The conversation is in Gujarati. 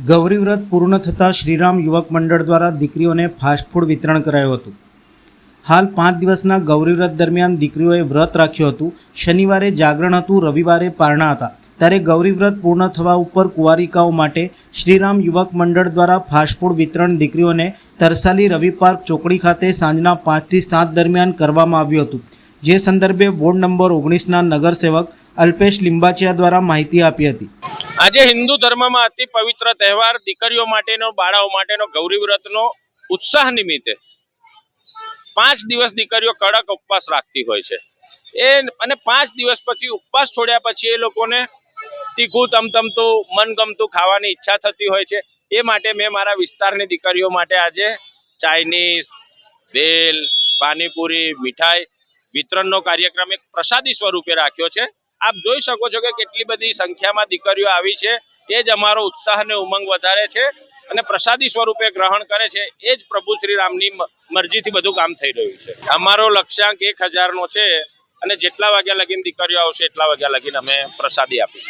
ગૌરી વ્રત પૂર્ણ થતાં શ્રીરામ યુવક મંડળ દ્વારા દીકરીઓને ફાસ્ટફૂડ વિતરણ કરાયું હતું। હાલ 5 દિવસના ગૌરી વ્રત દરમિયાન દીકરીઓએ વ્રત રાખ્યું હતું। શનિવારે જાગરણ હતું, રવિવારે પારણા હતા। ત્યારે ગૌરી વ્રત પૂર્ણ થવા ઉપર કુંવારિકાઓ માટે શ્રીરામ યુવક મંડળ દ્વારા ફાસ્ટફૂડ વિતરણ દીકરીઓને તરસાલી રવિ પાર્ક ચોકડી ખાતે સાંજના 5 થી 7 દરમિયાન કરવામાં આવ્યું હતું। જે સંદર્ભે વોર્ડ નંબર 19ના નગરસેવક અલ્પેશ લિંબાચિયા દ્વારા માહિતી આપી હતી। આજે હિન્દુ ધર્મમાં અતિ પવિત્ર તહેવાર દીકરીઓ માટેનો, બાળાઓ માટેનો ગૌરી વ્રતનો ઉત્સાહ નિમિત્તે 5 દિવસ દીકરીઓ કડક ઉપવાસ રાખતી હોય છે। અને 5 દિવસ પછી ઉપવાસ છોડ્યા પછી એ લોકોને તીખું, તમતમતું, મનગમતું ખાવાની ઈચ્છા થતી હોય છે। એ માટે મેં મારા વિસ્તારની દીકરીઓ માટે આજે ચાઇનીઝ, ભેલ, પાણીપુરી, મીઠાઈ વિતરણનો કાર્યક્રમ એક પ્રસાદી સ્વરૂપે રાખ્યો છે। આપ જોઈ શકો છો કે કેટલી બધી સંખ્યામાં દીકરીઓ આવી છે। એ જ અમારો ઉત્સાહ અને ઉમંગ વધારે છે અને પ્રસાદી સ્વરૂપે ગ્રહણ કરે છે। એ જ પ્રભુ શ્રી રામની મરજીથી બધું કામ થઈ રહ્યું છે। અમારો લક્ષ્યાંક 1000નો છે અને જેટલા વાગ્યા લગીન દીકરીઓ આવશે એટલા વાગ્યા લગીન અમે પ્રસાદી આપીશું।